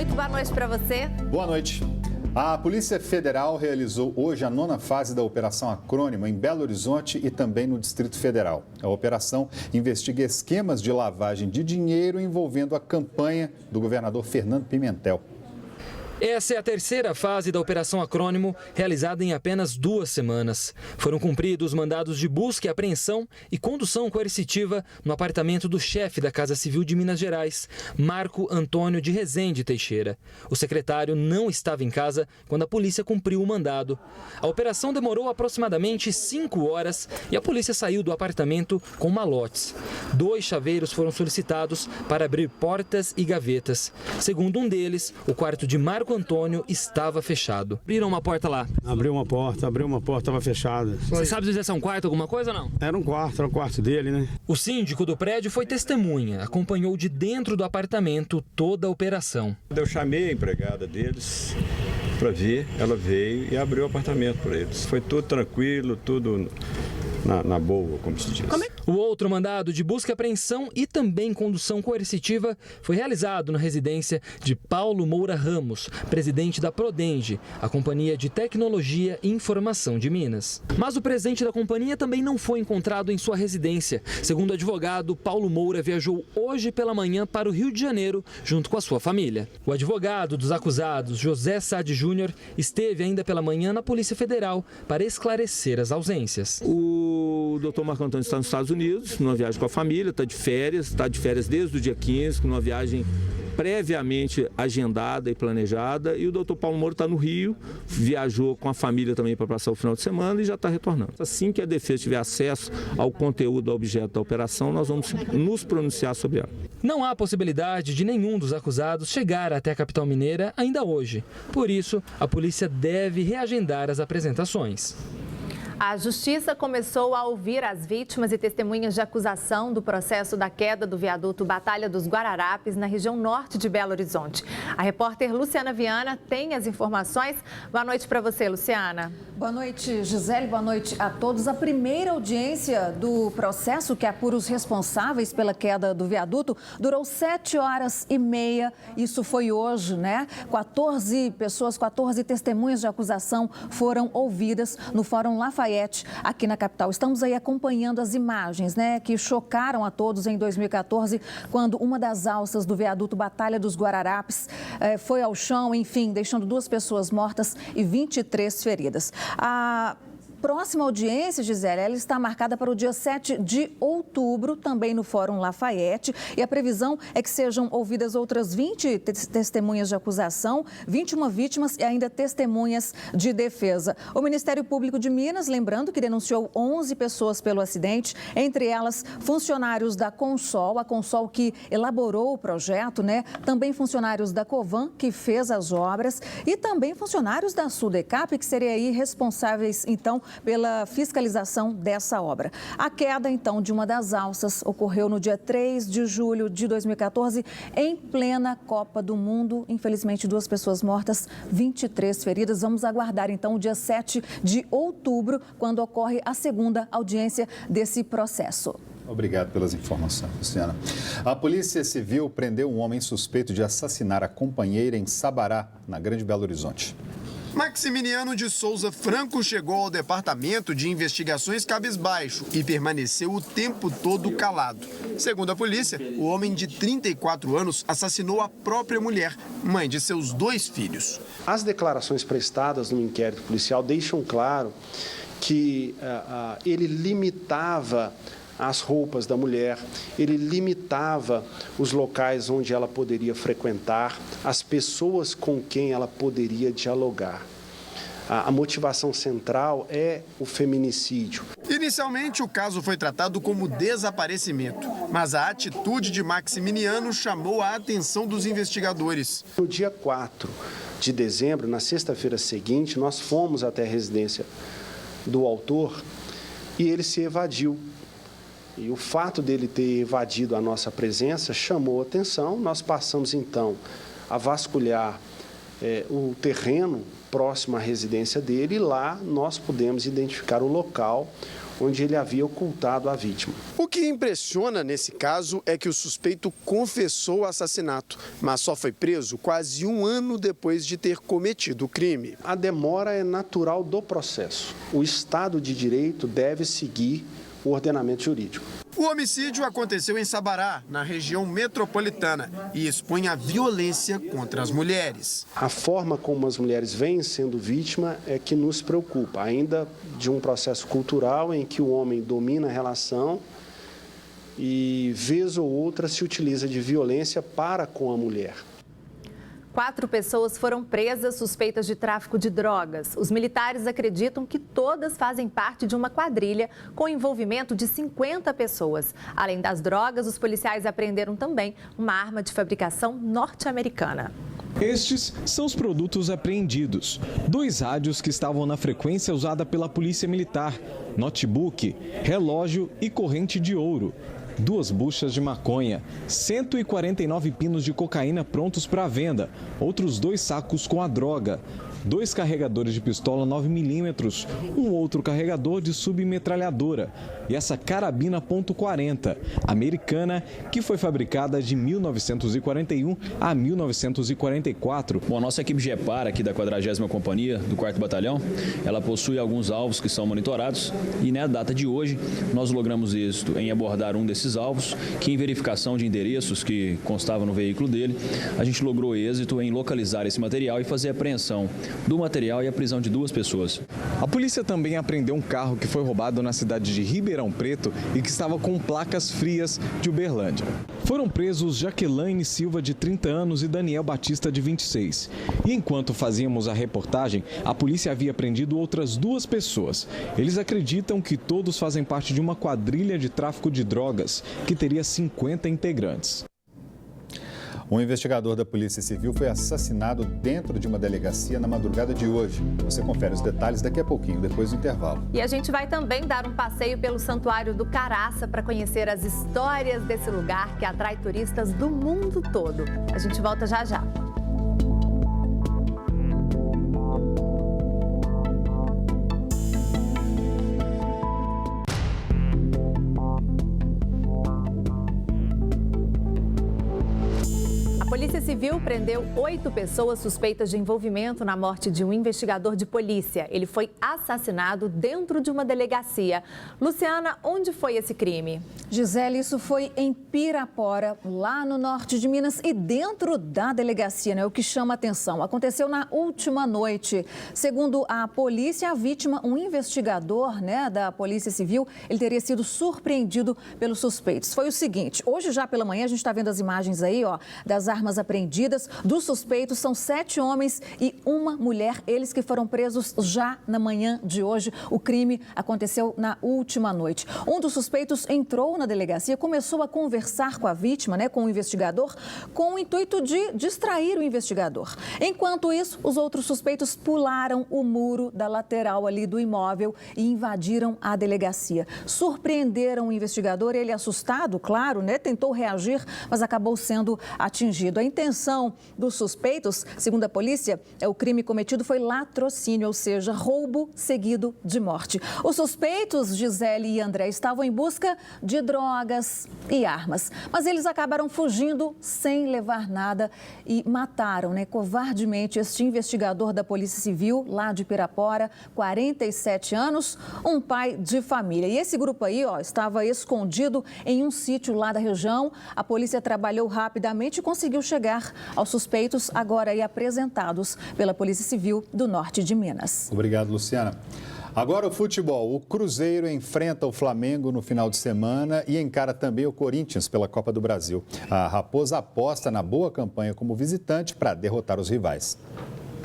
muito boa noite para você. Boa noite. A Polícia Federal realizou hoje a 9ª fase da Operação Acrônimo em Belo Horizonte e também no Distrito Federal. A operação investiga esquemas de lavagem de dinheiro envolvendo a campanha do governador Fernando Pimentel. Essa é a 3ª fase da Operação Acrônimo, realizada em apenas 2 semanas. Foram cumpridos mandados de busca e apreensão e condução coercitiva no apartamento do chefe da Casa Civil de Minas Gerais, Marco Antônio de Rezende Teixeira. O secretário não estava em casa quando a polícia cumpriu o mandado. A operação demorou aproximadamente 5 horas e a polícia saiu do apartamento com malotes. 2 chaveiros foram solicitados para abrir portas e gavetas. Segundo um deles, o quarto de Marco Antônio estava fechado. Abriram uma porta lá? Abriu uma porta, estava fechada. Você sabe dizer se é um quarto, alguma coisa ou não? Era o quarto dele, né? O síndico do prédio foi testemunha, acompanhou de dentro do apartamento toda a operação. Eu chamei a empregada deles para ver, ela veio e abriu o apartamento para eles. Foi tudo tranquilo, tudo na boa, como se diz. O outro mandado de busca e apreensão e também condução coercitiva foi realizado na residência de Paulo Moura Ramos, presidente da Prodenge, a Companhia de Tecnologia e Informação de Minas. Mas o presidente da companhia também não foi encontrado em sua residência. Segundo o advogado, Paulo Moura viajou hoje pela manhã para o Rio de Janeiro, junto com a sua família. O advogado dos acusados, José Sade Júnior, esteve ainda pela manhã na Polícia Federal para esclarecer as ausências. O doutor Marco Antônio está nos Estados Unidos, numa viagem com a família, está de férias desde o dia 15, numa viagem previamente agendada e planejada, e o doutor Paulo Moura está no Rio, viajou com a família também para passar o final de semana e já está retornando. Assim que a defesa tiver acesso ao conteúdo do objeto da operação, nós vamos nos pronunciar sobre ela. Não há possibilidade de nenhum dos acusados chegar até a capital mineira ainda hoje. Por isso, a polícia deve reagendar as apresentações. A Justiça começou a ouvir as vítimas e testemunhas de acusação do processo da queda do viaduto Batalha dos Guararapes, na região norte de Belo Horizonte. A repórter Luciana Viana tem as informações. Boa noite para você, Luciana. Boa noite, Gisele. Boa noite a todos. A primeira audiência do processo que apura os responsáveis pela queda do viaduto durou 7h30. Isso foi hoje, né? 14 testemunhas de acusação foram ouvidas no Fórum Lafayette, aqui na capital. Estamos aí acompanhando as imagens, né, que chocaram a todos em 2014, quando uma das alças do viaduto Batalha dos Guararapes foi ao chão, enfim, deixando 2 pessoas mortas e 23 feridas. A próxima audiência, Gisele, ela está marcada para o dia 7 de outubro, também no Fórum Lafayette, e a previsão é que sejam ouvidas outras 20 testemunhas de acusação, 21 vítimas e ainda testemunhas de defesa. O Ministério Público de Minas, lembrando que denunciou 11 pessoas pelo acidente, entre elas funcionários da Consol, a Consol que elaborou o projeto, né? Também funcionários da Covan, que fez as obras, e também funcionários da Sudecap, que seriam aí responsáveis, então, pela fiscalização dessa obra. A queda, então, de uma das alças ocorreu no dia 3 de julho de 2014, em plena Copa do Mundo. Infelizmente, 2 pessoas mortas, 23 feridas. Vamos aguardar, então, o dia 7 de outubro, quando ocorre a segunda audiência desse processo. Obrigado pelas informações, Luciana. A Polícia Civil prendeu um homem suspeito de assassinar a companheira em Sabará, na Grande Belo Horizonte. Maximiliano de Souza Franco chegou ao Departamento de Investigações cabisbaixo e permaneceu o tempo todo calado. Segundo a polícia, o homem de 34 anos assassinou a própria mulher, mãe de seus 2 filhos. As declarações prestadas no inquérito policial deixam claro que ele limitava as roupas da mulher, ele limitava os locais onde ela poderia frequentar, as pessoas com quem ela poderia dialogar. A motivação central é o feminicídio. Inicialmente, o caso foi tratado como desaparecimento, mas a atitude de Maximiliano chamou a atenção dos investigadores. No dia 4 de dezembro, na sexta-feira seguinte, nós fomos até a residência do autor e ele se evadiu. E o fato dele ter evadido a nossa presença chamou a atenção. Nós passamos, então, a vasculhar o terreno próximo à residência dele e lá nós pudemos identificar o local onde ele havia ocultado a vítima. O que impressiona nesse caso é que o suspeito confessou o assassinato, mas só foi preso quase um ano depois de ter cometido o crime. A demora é natural do processo. O Estado de Direito deve seguir o ordenamento jurídico. O homicídio aconteceu em Sabará, na região metropolitana, e expõe a violência contra as mulheres. A forma como as mulheres vêm sendo vítima é que nos preocupa, ainda de um processo cultural em que o homem domina a relação e, vez ou outra, se utiliza de violência para com a mulher. 4 pessoas foram presas suspeitas de tráfico de drogas. Os militares acreditam que todas fazem parte de uma quadrilha com envolvimento de 50 pessoas. Além das drogas, os policiais apreenderam também uma arma de fabricação norte-americana. Estes são os produtos apreendidos. 2 rádios que estavam na frequência usada pela Polícia Militar, notebook, relógio e corrente de ouro. 2 buchas de maconha, 149 pinos de cocaína prontos para venda, outros 2 sacos com a droga, 2 carregadores de pistola 9mm, um outro carregador de submetralhadora e essa carabina .40, americana, que foi fabricada de 1941 a 1944. Bom, a nossa equipe GEPAR aqui da 40ª Companhia, do 4º Batalhão, ela possui alguns alvos que são monitorados e na data de hoje nós logramos êxito em abordar um desses alvos, que em verificação de endereços que constavam no veículo dele, a gente logrou êxito em localizar esse material e fazer a apreensão do material e a prisão de 2 pessoas. A polícia também apreendeu um carro que foi roubado na cidade de Ribeirão Preto e que estava com placas frias de Uberlândia. Foram presos Jaqueline Silva, de 30 anos, e Daniel Batista, de 26. E enquanto fazíamos a reportagem, a polícia havia prendido outras 2 pessoas. Eles acreditam que todos fazem parte de uma quadrilha de tráfico de drogas que teria 50 integrantes. Um investigador da Polícia Civil foi assassinado dentro de uma delegacia na madrugada de hoje. Você confere os detalhes daqui a pouquinho, depois do intervalo. E a gente vai também dar um passeio pelo Santuário do Caraça para conhecer as histórias desse lugar que atrai turistas do mundo todo. A gente volta já já. A Polícia Civil prendeu 8 pessoas suspeitas de envolvimento na morte de um investigador de polícia. Ele foi assassinado dentro de uma delegacia. Luciana, onde foi esse crime? Gisele, isso foi em Pirapora, lá no norte de Minas e dentro da delegacia, né? O que chama atenção. Aconteceu na última noite. Segundo a polícia, a vítima, um investigador, né, da Polícia Civil, ele teria sido surpreendido pelos suspeitos. Foi o seguinte, hoje já pela manhã, a gente está vendo as imagens aí, ó, das armas apreendidas. Dos suspeitos são 7 homens e uma mulher, eles que foram presos já na manhã de hoje. O crime aconteceu na última noite. Um dos suspeitos entrou na delegacia, começou a conversar com a vítima, né, com o investigador, com o intuito de distrair o investigador. Enquanto isso, os outros suspeitos pularam o muro da lateral ali do imóvel e invadiram a delegacia. Surpreenderam o investigador, ele assustado, claro, né, tentou reagir, mas acabou sendo atingido. A intenção dos suspeitos, segundo a polícia, o crime cometido foi latrocínio, ou seja, roubo seguido de morte. Os suspeitos, Gisele e André, estavam em busca de drogas e armas, mas eles acabaram fugindo sem levar nada e mataram, né, covardemente este investigador da Polícia Civil, lá de Pirapora, 47 anos, um pai de família. E esse grupo aí, ó, estava escondido em um sítio lá da região. A polícia trabalhou rapidamente e conseguiu chegar aos suspeitos, agora aí apresentados pela Polícia Civil do Norte de Minas. Obrigado, Luciana. Agora o futebol. O Cruzeiro enfrenta o Flamengo no final de semana e encara também o Corinthians pela Copa do Brasil. A Raposa aposta na boa campanha como visitante para derrotar os rivais.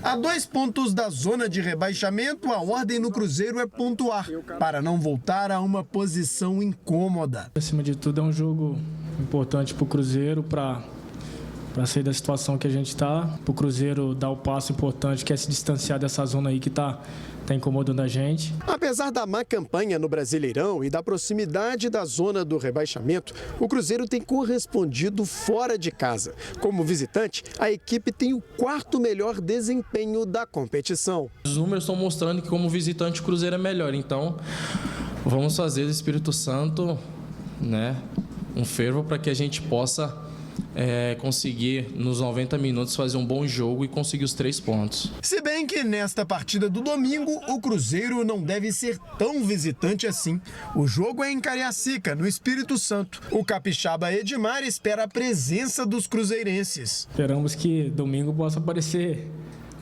A 2 pontos da zona de rebaixamento, a ordem no Cruzeiro é pontuar, para não voltar a uma posição incômoda. Acima de tudo, é um jogo importante para o Cruzeiro, para sair da situação que a gente está, para o Cruzeiro dar o passo importante, que é se distanciar dessa zona aí que está incomodando a gente. Apesar da má campanha no Brasileirão e da proximidade da zona do rebaixamento, o Cruzeiro tem correspondido fora de casa. Como visitante, a equipe tem o 4º melhor desempenho da competição. Os números estão mostrando que como visitante o Cruzeiro é melhor, então Vamos fazer do Espírito Santo, né, um fervo para que a gente possa conseguir, nos 90 minutos, fazer um bom jogo e conseguir os 3 pontos. Se bem que nesta partida do domingo, o Cruzeiro não deve ser tão visitante assim. O jogo é em Cariacica, no Espírito Santo. O capixaba Edmar espera a presença dos cruzeirenses. Esperamos que domingo possa aparecer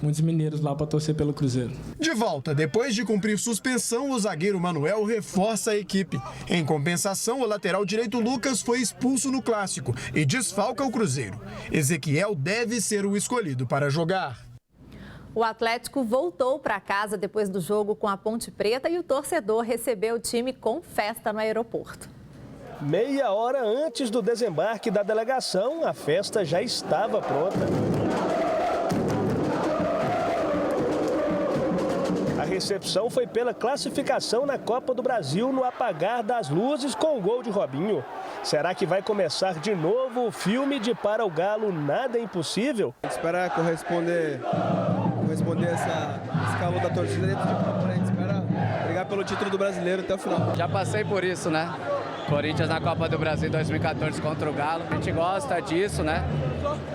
muitos mineiros lá para torcer pelo Cruzeiro. De volta, depois de cumprir suspensão, o zagueiro Manuel reforça a equipe. Em compensação, o lateral direito Lucas foi expulso no clássico e desfalca o Cruzeiro. Ezequiel deve ser o escolhido para jogar. O Atlético voltou para casa depois do jogo com a Ponte Preta e o torcedor recebeu o time com festa no aeroporto. Meia hora antes do desembarque da delegação, a festa já estava pronta. A recepção foi pela classificação na Copa do Brasil no apagar das luzes com o gol de Robinho. Será que vai começar de novo o filme de Para o Galo Nada é Impossível? Espera corresponder esse calor da torcida dentro de campo, né? A gente espera brigar pelo título do brasileiro até o final. Já passei por isso, né? Corinthians na Copa do Brasil 2014 contra o Galo. A gente gosta disso, né?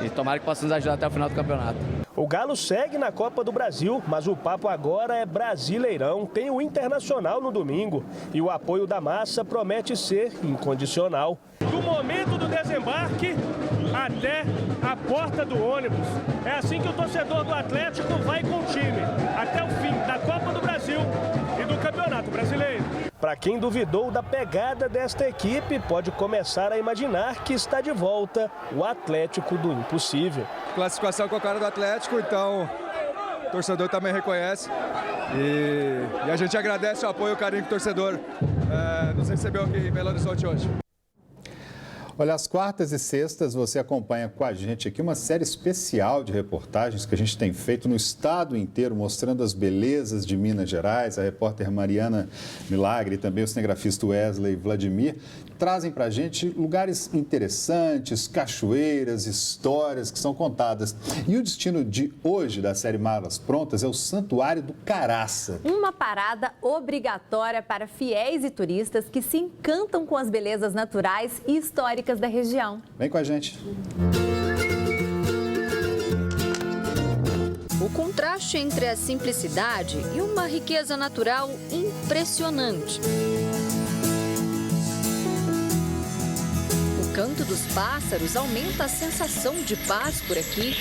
E tomara que possa nos ajudar até o final do campeonato. O Galo segue na Copa do Brasil, mas o papo agora é Brasileirão. Tem o Internacional no domingo e o apoio da massa promete ser incondicional. Do momento do desembarque até a porta do ônibus. É assim que o torcedor do Atlético vai com o time, até o fim da Copa do Brasil e do Campeonato Brasileiro. Para quem duvidou da pegada desta equipe, pode começar a imaginar que está de volta o Atlético do impossível. Classificação com a cara do Atlético, então o torcedor também reconhece. E a gente agradece o apoio e o carinho que o torcedor nos recebeu aqui em Belo Horizonte hoje. Olha, às quartas e sextas você acompanha com a gente aqui uma série especial de reportagens que a gente tem feito no estado inteiro, mostrando as belezas de Minas Gerais. A repórter Mariana Milagre e também o cinegrafista Wesley Vladimir trazem para a gente lugares interessantes, cachoeiras, histórias que são contadas. E o destino de hoje da série Malas Prontas é o Santuário do Caraça. Uma parada obrigatória para fiéis e turistas que se encantam com as belezas naturais e históricas da região. Vem com a gente. O contraste entre a simplicidade e uma riqueza natural impressionante. O canto dos pássaros aumenta a sensação de paz por aqui.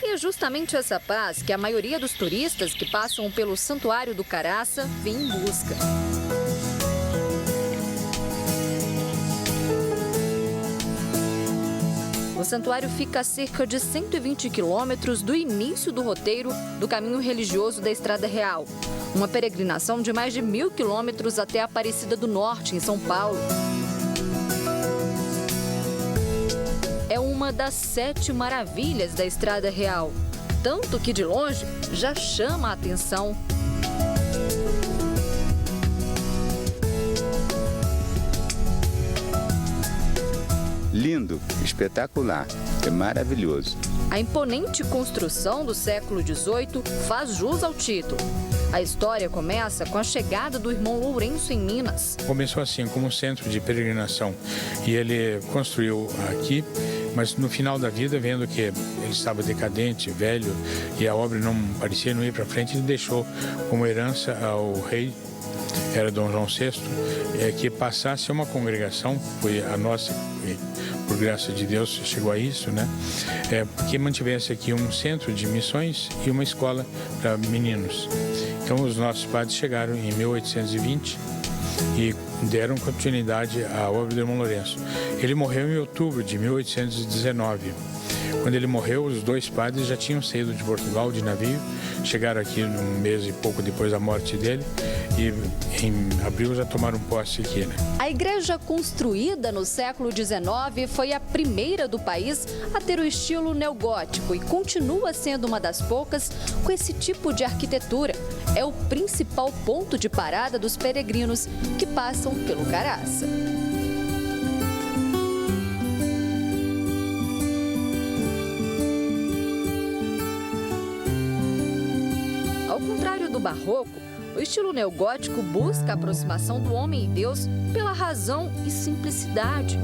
E é justamente essa paz que a maioria dos turistas que passam pelo Santuário do Caraça vem em busca. O santuário fica a cerca de 120 quilômetros do início do roteiro do caminho religioso da Estrada Real. Uma peregrinação de mais de 1.000 quilômetros até Aparecida do Norte, em São Paulo. É uma das 7 maravilhas da Estrada Real. Tanto que de longe já chama a atenção. Lindo, espetacular, é maravilhoso. A imponente construção do século XVIII faz jus ao título. A história começa com a chegada do irmão Lourenço em Minas. Começou assim, como um centro de peregrinação, e ele construiu aqui, mas no final da vida, vendo que ele estava decadente, velho, e a obra não parecia não ir para frente, ele deixou como herança ao rei, era Dom João VI, que passasse uma congregação, foi a nossa, por graça de Deus, chegou a isso, né? Que mantivesse aqui um centro de missões e uma escola para meninos. Então, os nossos padres chegaram em 1820 e deram continuidade à obra do irmão Lourenço. Ele morreu em outubro de 1819. Quando ele morreu, os 2 padres já tinham saído de Portugal de navio, chegaram aqui um mês e pouco depois da morte dele e em abril já tomaram posse aqui, né? A igreja construída no século XIX foi a primeira do país a ter o estilo neogótico e continua sendo uma das poucas com esse tipo de arquitetura. É o principal ponto de parada dos peregrinos que passam pelo Caraça. Ao contrário do barroco, O estilo neogótico busca a aproximação do homem e Deus pela razão e simplicidade,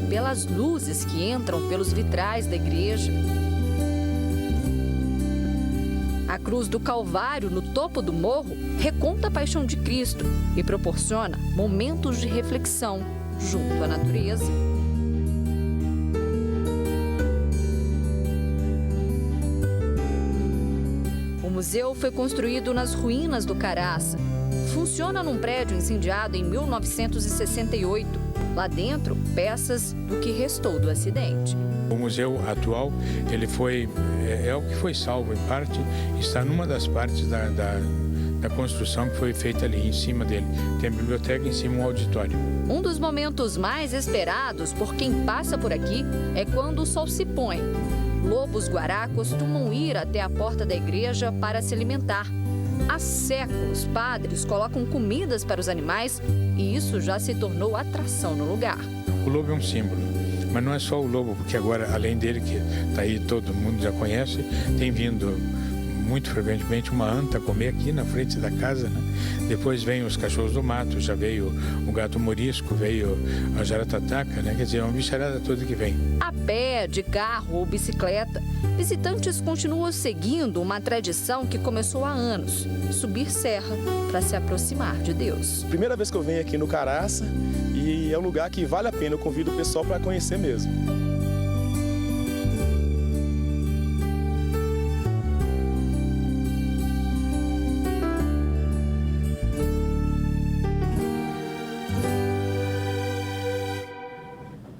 pelas luzes que entram pelos vitrais da igreja. A cruz do Calvário, no topo do morro, reconta a paixão de Cristo e proporciona momentos de reflexão junto à natureza. O museu foi construído nas ruínas do Caraça. Funciona num prédio incendiado em 1968. Lá dentro, peças do que restou do acidente. O museu atual, ele é o que foi salvo em parte, está numa das partes da construção que foi feita ali em cima dele. Tem a biblioteca, em cima um auditório. Um dos momentos mais esperados por quem passa por aqui é quando o sol se põe. Lobos-guará costumam ir até a porta da igreja para se alimentar. Há séculos, padres colocam comidas para os animais e isso já se tornou atração no lugar. O lobo é um símbolo, mas não é só o lobo, porque agora, além dele, que está aí, todo mundo já conhece, tem vindo muito frequentemente uma anta comer aqui na frente da casa, né? Depois vem os cachorros do mato, já veio o gato morisco, veio a jaratataca, né? Quer dizer, é uma bicharada toda que vem. A pé, de carro ou bicicleta, visitantes continuam seguindo uma tradição que começou há anos: subir serra para se aproximar de Deus. Primeira vez que eu venho aqui no Caraça e é um lugar que vale a pena, eu convido o pessoal para conhecer mesmo.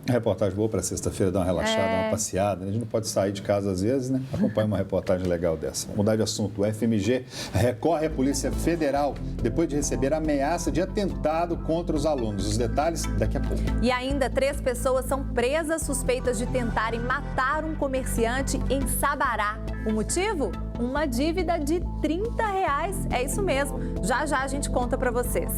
Reportagem boa para sexta-feira, dar uma relaxada, dar uma passeada. A gente não pode sair de casa às vezes, né? Acompanha uma reportagem legal dessa. Vamos mudar de assunto. O FMG recorre à Polícia Federal depois de receber ameaça de atentado contra os alunos. Os detalhes daqui a pouco. E ainda 3 pessoas são presas suspeitas de tentarem matar um comerciante em Sabará. O motivo? Uma dívida de R$30. É isso mesmo. Já já a gente conta para vocês.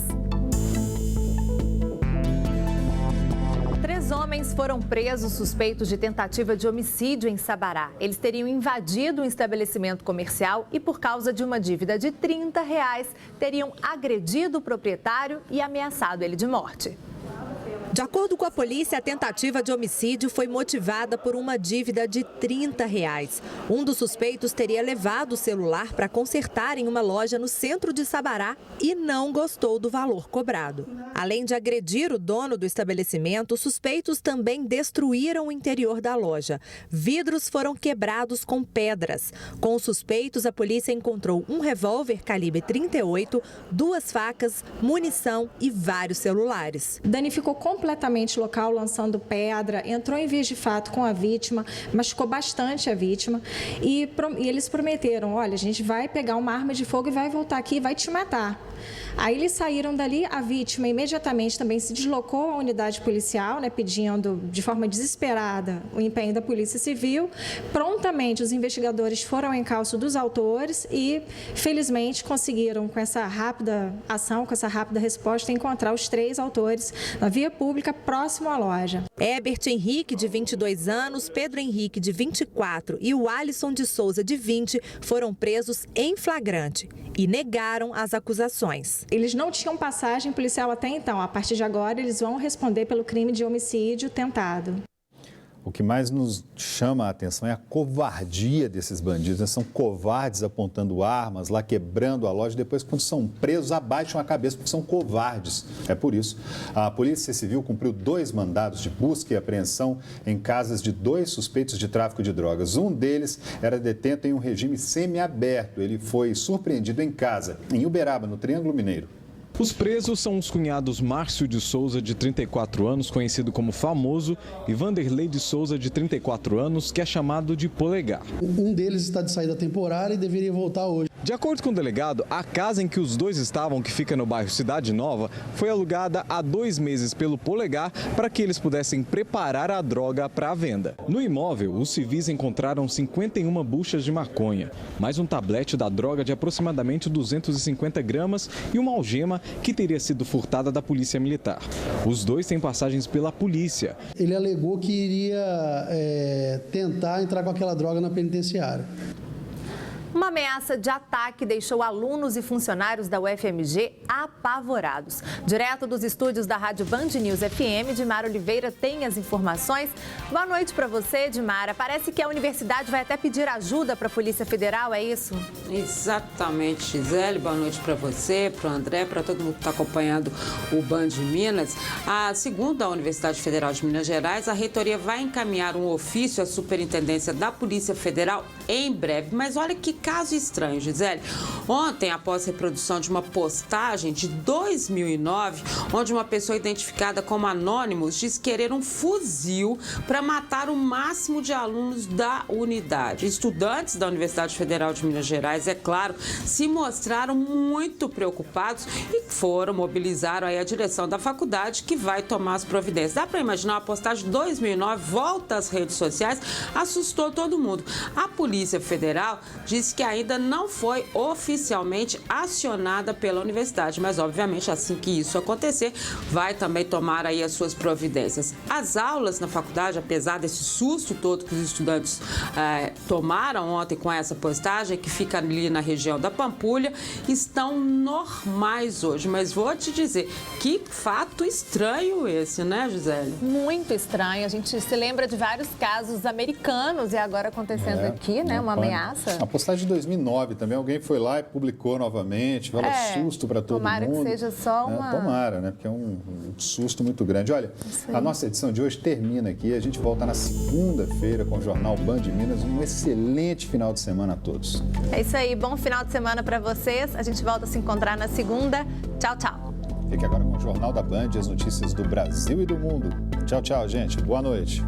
3 homens foram presos suspeitos de tentativa de homicídio em Sabará. Eles teriam invadido um estabelecimento comercial e, por causa de uma dívida de R$30, teriam agredido o proprietário e ameaçado ele de morte. De acordo com a polícia, a tentativa de homicídio foi motivada por uma dívida de R$30. Um dos suspeitos teria levado o celular para consertar em uma loja no centro de Sabará e não gostou do valor cobrado. Além de agredir o dono do estabelecimento, os suspeitos também destruíram o interior da loja. Vidros foram quebrados com pedras. Com os suspeitos, a polícia encontrou um revólver calibre 38, 2 facas, munição e vários celulares. Danificou completamente o local, lançando pedra, entrou em vias de fato com a vítima, machucou bastante a vítima e eles prometeram: olha, a gente vai pegar uma arma de fogo e vai voltar aqui e vai te matar. Aí eles saíram dali, a vítima imediatamente também se deslocou à unidade policial, né, pedindo de forma desesperada o empenho da Polícia Civil. Prontamente os investigadores foram ao encalço dos autores e, felizmente, conseguiram, com essa rápida ação, com essa rápida resposta, encontrar os 3 autores na via pública próximo à loja. Herbert Henrique, de 22 anos, Pedro Henrique, de 24 e o Alisson de Souza, de 20, foram presos em flagrante e negaram as acusações. Eles não tinham passagem policial até então. A partir de agora, eles vão responder pelo crime de homicídio tentado. O que mais nos chama a atenção é a covardia desses bandidos. Eles são covardes apontando armas, lá quebrando a loja. Depois, quando são presos, abaixam a cabeça porque são covardes. É por isso. A Polícia Civil cumpriu 2 mandados de busca e apreensão em casas de 2 suspeitos de tráfico de drogas. Um deles era detento em um regime semiaberto. Ele foi surpreendido em casa, em Uberaba, no Triângulo Mineiro. Os presos são os cunhados Márcio de Souza, de 34 anos, conhecido como Famoso, e Vanderlei de Souza, de 34 anos, que é chamado de Polegar. Um deles está de saída temporária e deveria voltar hoje. De acordo com o delegado, a casa em que os 2 estavam, que fica no bairro Cidade Nova, foi alugada há 2 meses pelo Polegar para que eles pudessem preparar a droga para a venda. No imóvel, os civis encontraram 51 buchas de maconha, mais um tablete da droga de aproximadamente 250 gramas e uma algema que teria sido furtada da Polícia Militar. Os 2 têm passagens pela polícia. Ele alegou que iria tentar entrar com aquela droga na penitenciária. Uma ameaça de ataque deixou alunos e funcionários da UFMG apavorados. Direto dos estúdios da Rádio Band News FM, Dimara Oliveira tem as informações. Boa noite para você, Dimara. Parece que a universidade vai até pedir ajuda para a Polícia Federal, é isso? Exatamente, Gisele. Boa noite para você, para o André, para todo mundo que está acompanhando o Band Minas. Segundo a Universidade Federal de Minas Gerais, a reitoria vai encaminhar um ofício à Superintendência da Polícia Federal em breve. Mas olha que caso estranho, Gisele. Ontem, após reprodução de uma postagem de 2009, onde uma pessoa identificada como Anonymous diz querer um fuzil para matar o máximo de alunos da unidade. Estudantes da Universidade Federal de Minas Gerais, é claro, se mostraram muito preocupados e mobilizaram aí a direção da faculdade, que vai tomar as providências. Dá para imaginar, uma postagem de 2009 volta às redes sociais, assustou todo mundo. A Polícia Federal disse que ainda não foi oficialmente acionada pela universidade, mas obviamente assim que isso acontecer, vai também tomar aí as suas providências. As aulas na faculdade, apesar desse susto todo que os estudantes tomaram ontem com essa postagem, que fica ali na região da Pampulha, estão normais hoje, mas vou te dizer, que fato estranho esse, né, Gisele? Muito estranho, a gente se lembra de vários casos americanos e agora acontecendo aqui, né, uma ameaça. A postagem de 2009 também, alguém foi lá e publicou novamente, falou susto para todo mundo. Tomara que seja só uma... Tomara, né, porque é um susto muito grande. Olha, a nossa edição de hoje termina aqui, a gente volta na segunda-feira com o Jornal Band Minas. Um excelente final de semana a todos. É isso aí, bom final de semana para vocês. A gente volta a se encontrar na segunda. Tchau, tchau. Fique agora com o Jornal da Band, as notícias do Brasil e do mundo. Tchau, tchau, gente. Boa noite.